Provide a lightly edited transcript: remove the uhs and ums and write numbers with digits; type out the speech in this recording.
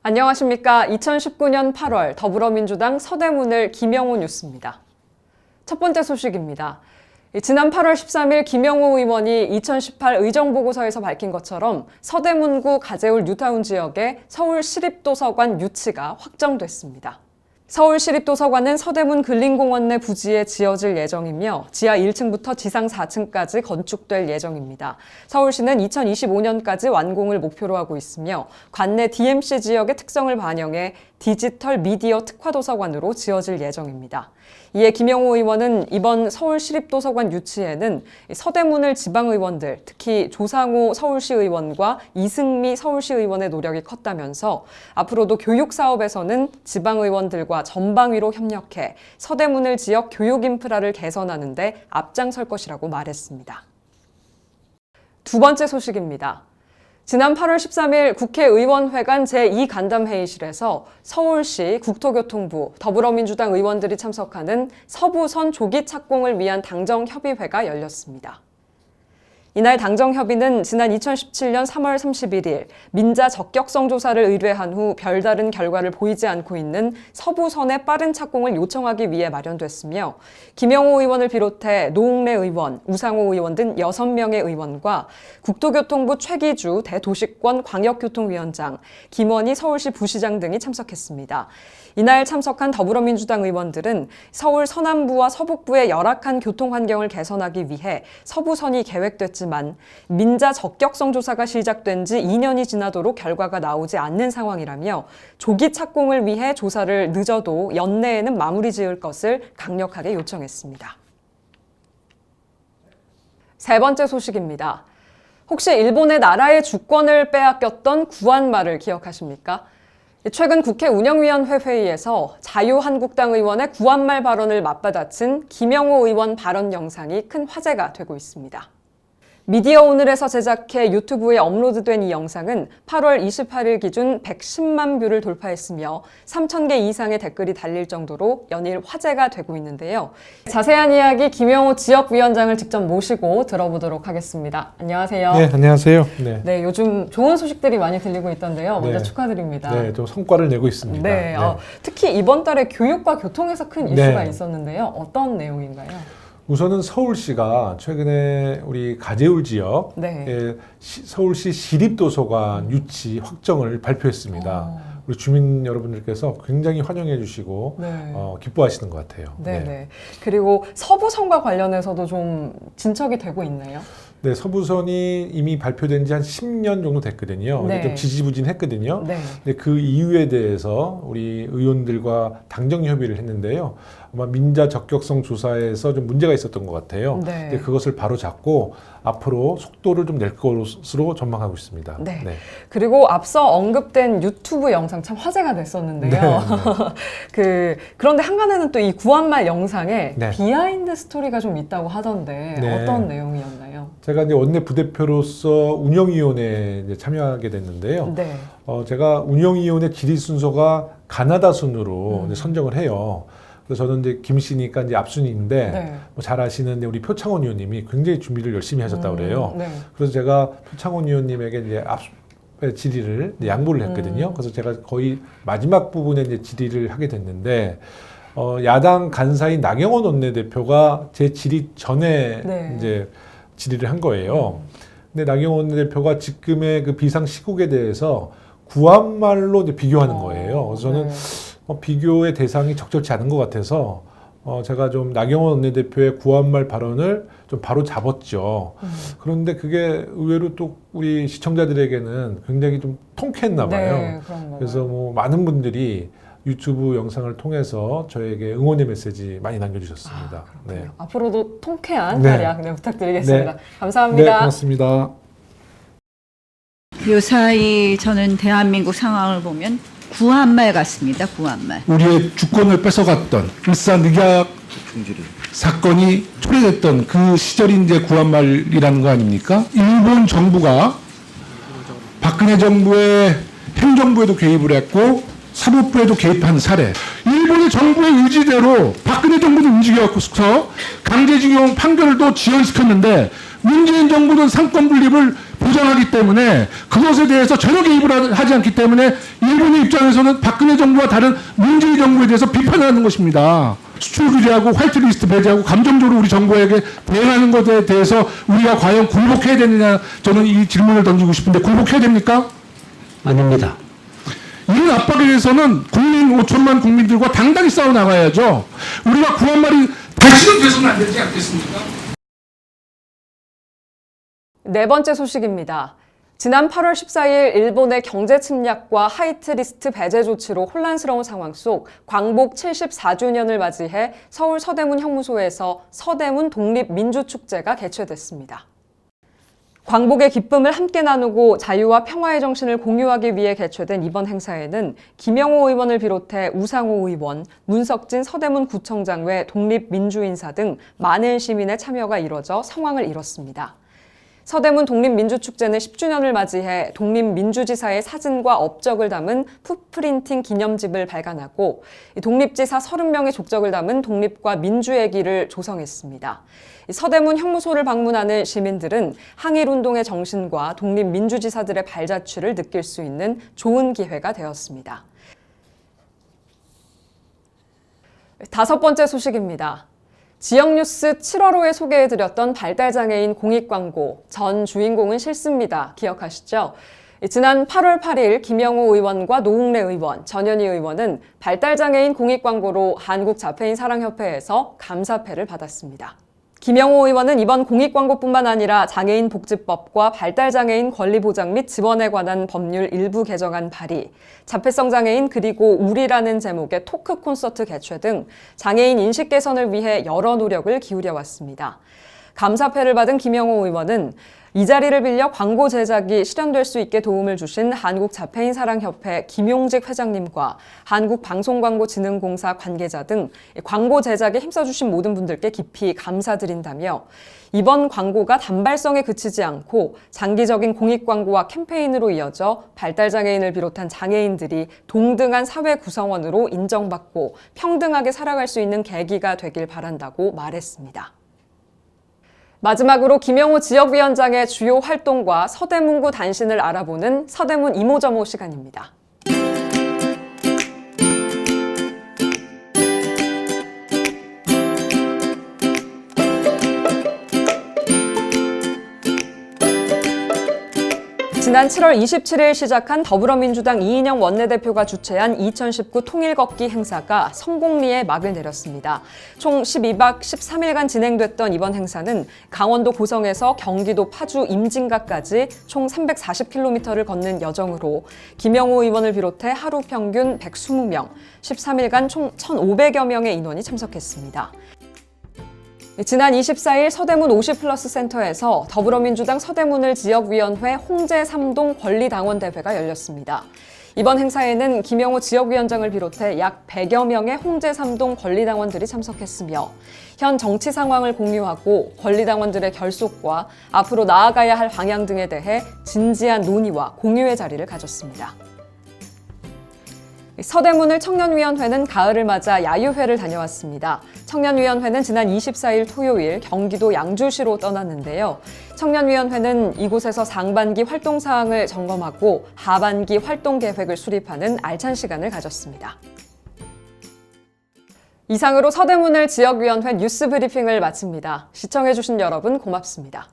안녕하십니까. 2019년 8월 더불어민주당 서대문을 김영호 뉴스입니다. 첫 번째 소식입니다. 지난 8월 13일 김영호 의원이 2018 의정보고서에서 밝힌 것처럼 서대문구 가재울 뉴타운 지역에 서울시립도서관 유치가 확정됐습니다. 서울시립도서관은 서대문 근린공원 내 부지에 지어질 예정이며 지하 1층부터 지상 4층까지 건축될 예정입니다. 서울시는 2025년까지 완공을 목표로 하고 있으며 관내 DMC 지역의 특성을 반영해 디지털 미디어 특화도서관으로 지어질 예정입니다. 이에 김영호 의원은 이번 서울시립도서관 유치에는 서대문을 지방의원들, 특히 조상호 서울시의원과 이승미 서울시의원의 노력이 컸다면서 앞으로도 교육사업에서는 지방의원들과 전방위로 협력해 서대문을 지역 교육 인프라를 개선하는 데 앞장설 것이라고 말했습니다. 두 번째 소식입니다. 지난 8월 13일 국회의원회관 제2간담회의실에서 서울시 국토교통부, 더불어민주당 의원들이 참석하는 서부선 조기 착공을 위한 당정협의회가 열렸습니다. 이날 당정협의는 지난 2017년 3월 31일 민자 적격성 조사를 의뢰한 후 별다른 결과를 보이지 않고 있는 서부선의 빠른 착공을 요청하기 위해 마련됐으며 김영호 의원을 비롯해 노웅래 의원, 우상호 의원 등 6명의 의원과 국토교통부 최기주 대도시권 광역교통위원장, 김원희 서울시 부시장 등이 참석했습니다. 이날 참석한 더불어민주당 의원들은 서울 서남부와 서북부의 열악한 교통 환경을 개선하기 위해 서부선이 계획됐지만 민자 적격성 조사가 시작된 지 2년이 지나도록 결과가 나오지 않는 상황이라며 조기 착공을 위해 조사를 늦어도 연내에는 마무리 지을 것을 강력하게 요청했습니다. 세 번째 소식입니다. 혹시 일본의 나라의 주권을 빼앗겼던 구한말을 기억하십니까? 최근 국회 운영위원회 회의에서 자유한국당 의원의 구한말 발언을 맞받아친 김영호 의원 발언 영상이 큰 화제가 되고 있습니다. 미디어오늘에서 제작해 유튜브에 업로드된 이 영상은 8월 28일 기준 110만 뷰를 돌파했으며 3,000개 이상의 댓글이 달릴 정도로 연일 화제가 되고 있는데요. 자세한 이야기 김영호 지역위원장을 직접 모시고 들어보도록 하겠습니다. 안녕하세요. 네, 안녕하세요. 네, 요즘 좋은 소식들이 많이 들리고 있던데요. 먼저 네. 축하드립니다. 네, 좀 성과를 내고 있습니다. 네, 특히 이번 달에 교육과 교통에서 큰 이슈가 네. 있었는데요. 어떤 내용인가요? 우선은 서울시가 최근에 우리 가재울 지역에 서울시 시립도서관 유치 확정을 발표했습니다. 우리 주민 여러분들께서 굉장히 환영해 주시고 기뻐하시는 것 같아요. 네. 그리고 서부선과 관련해서도 좀 진척이 되고 있나요? 네, 서부선이 이미 발표된 지 한 10년 정도 됐거든요. 네. 좀 지지부진했거든요. 네. 근데 그 이유에 대해서 우리 의원들과 당정 협의를 했는데요. 아마 민자 적격성 조사에서 좀 문제가 있었던 것 같아요. 네. 근데 그것을 바로 잡고 앞으로 속도를 좀 낼 것으로 전망하고 있습니다. 네. 그리고 앞서 언급된 유튜브 영상 참 화제가 됐었는데요. 그런데 한간에는 또 이 구한말 영상에 비하인드 스토리가 좀 있다고 하던데 어떤 내용이었나요? 제가 이제 원내 부대표로서 운영위원회에 이제 참여하게 됐는데요. 제가 운영위원회 질의 순서가 가나다 순으로 이제 선정을 해요. 그래서 저는 이제 김씨니까 이제 앞순위인데 뭐 잘 아시는 우리 표창원 의원님이 굉장히 준비를 열심히 하셨다고 그래요. 그래서 제가 표창원 의원님에게 이제 질의를 양보를 했거든요. 그래서 제가 거의 마지막 부분에 이제 질의를 하게 됐는데 야당 간사인 나경원 원내대표가 제 질의 전에 이제 질의를 한 거예요. 근데 나경원 원내대표가 지금의 그 비상 시국에 대해서 구한말로 이제 비교하는 거예요. 그래서 저는 비교의 대상이 적절치 않은 것 같아서 제가 좀 나경원 원내대표의 구한말 발언을 좀 바로 잡았죠. 그런데 그게 의외로 또 우리 시청자들에게는 굉장히 좀 통쾌했나 봐요. 그래서 뭐 많은 분들이 유튜브 영상을 통해서 저에게 응원의 메시지 많이 남겨주셨습니다. 앞으로도 통쾌한 활약 부탁드리겠습니다. 감사합니다. 네, 고맙습니다. 요사이 저는 대한민국 상황을 보면 구한말 같습니다. 구한말. 우리의 주권을 뺏어갔던 일사늑약 사건이 초래됐던 그 시절이 이제 구한말이라는 거 아닙니까? 일본 정부가 박근혜 정부의 행정부에도 개입을 했고 사법부에도 개입한 사례. 일본의 정부의 의지대로 박근혜 정부도 움직여서 강제징용 판결도 지연시켰는데 문재인 정부는 상권 분립을 보장하기 때문에 그것에 대해서 전혀 개입을 하지 않기 때문에 일본의 입장에서는 박근혜 정부와 다른 문재인 정부에 대해서 비판하는 것입니다. 수출 규제하고 화이트리스트 배제하고 감정적으로 우리 정부에게 대응하는 것에 대해서 우리가 과연 굴복해야 되느냐, 저는 이 질문을 던지고 싶은데 굴복해야 됩니까? 아닙니다. 이런 압박에 대해서는 국민 5천만 국민들과 당당히 싸워 나가야죠. 우리가 구한 말이 다시는 돼서는 안 되지 않겠습니까? 네 번째 소식입니다. 지난 8월 14일 일본의 경제 침략과 화이트리스트 배제 조치로 혼란스러운 상황 속 광복 74주년을 맞이해 서울 서대문 형무소에서 서대문 독립민주축제가 개최됐습니다. 광복의 기쁨을 함께 나누고 자유와 평화의 정신을 공유하기 위해 개최된 이번 행사에는 김영호 의원을 비롯해 우상호 의원, 문석진 서대문 구청장 외 독립민주인사 등 많은 시민의 참여가 이뤄져 성황을 이뤘습니다. 서대문 독립민주축제는 10주년을 맞이해 독립민주지사의 사진과 업적을 담은 풋프린팅 기념집을 발간하고 독립지사 30명의 족적을 담은 독립과 민주의 길을 조성했습니다. 서대문 형무소를 방문하는 시민들은 항일운동의 정신과 독립민주지사들의 발자취를 느낄 수 있는 좋은 기회가 되었습니다. 다섯 번째 소식입니다. 지역뉴스 7월호에 소개해드렸던 발달장애인 공익광고 전 주인공은 실습니다. 기억하시죠? 지난 8월 8일 김영호 의원과 노웅래 의원, 전현희 의원은 발달장애인 공익광고로 한국자폐인사랑협회에서 감사패를 받았습니다. 김영호 의원은 이번 공익광고뿐만 아니라 장애인 복지법과 발달장애인 권리보장 및 지원에 관한 법률 일부 개정안 발의, 자폐성 장애인 그리고 우리라는 제목의 토크 콘서트 개최 등 장애인 인식 개선을 위해 여러 노력을 기울여 왔습니다. 감사패를 받은 김영호 의원은 이 자리를 빌려 광고 제작이 실현될 수 있게 도움을 주신 한국자폐인사랑협회 김용직 회장님과 한국방송광고진흥공사 관계자 등 광고 제작에 힘써주신 모든 분들께 깊이 감사드린다며 이번 광고가 단발성에 그치지 않고 장기적인 공익광고와 캠페인으로 이어져 발달장애인을 비롯한 장애인들이 동등한 사회 구성원으로 인정받고 평등하게 살아갈 수 있는 계기가 되길 바란다고 말했습니다. 마지막으로 김영호 지역위원장의 주요 활동과 서대문구 단신을 알아보는 서대문 이모저모 시간입니다. 지난 7월 27일 시작한 더불어민주당 이인영 원내대표가 주최한 2019 통일걷기 행사가 성공리에 막을 내렸습니다. 총 12박 13일간 진행됐던 이번 행사는 강원도 고성에서 경기도 파주 임진각까지 총 340km를 걷는 여정으로 김영호 의원을 비롯해 하루 평균 120명, 13일간 총 1,500여 명의 인원이 참석했습니다. 지난 24일 서대문 50플러스 센터에서 더불어민주당 서대문을 지역위원회 홍제 3동 권리당원대회가 열렸습니다. 이번 행사에는 김영호 지역위원장을 비롯해 약 100여 명의 홍제 3동 권리당원들이 참석했으며 현 정치 상황을 공유하고 권리당원들의 결속과 앞으로 나아가야 할 방향 등에 대해 진지한 논의와 공유의 자리를 가졌습니다. 서대문을 청년위원회는 가을을 맞아 야유회를 다녀왔습니다. 청년위원회는 지난 24일 토요일 경기도 양주시로 떠났는데요. 청년위원회는 이곳에서 상반기 활동 사항을 점검하고 하반기 활동 계획을 수립하는 알찬 시간을 가졌습니다. 이상으로 서대문을 지역위원회 뉴스 브리핑을 마칩니다. 시청해주신 여러분 고맙습니다.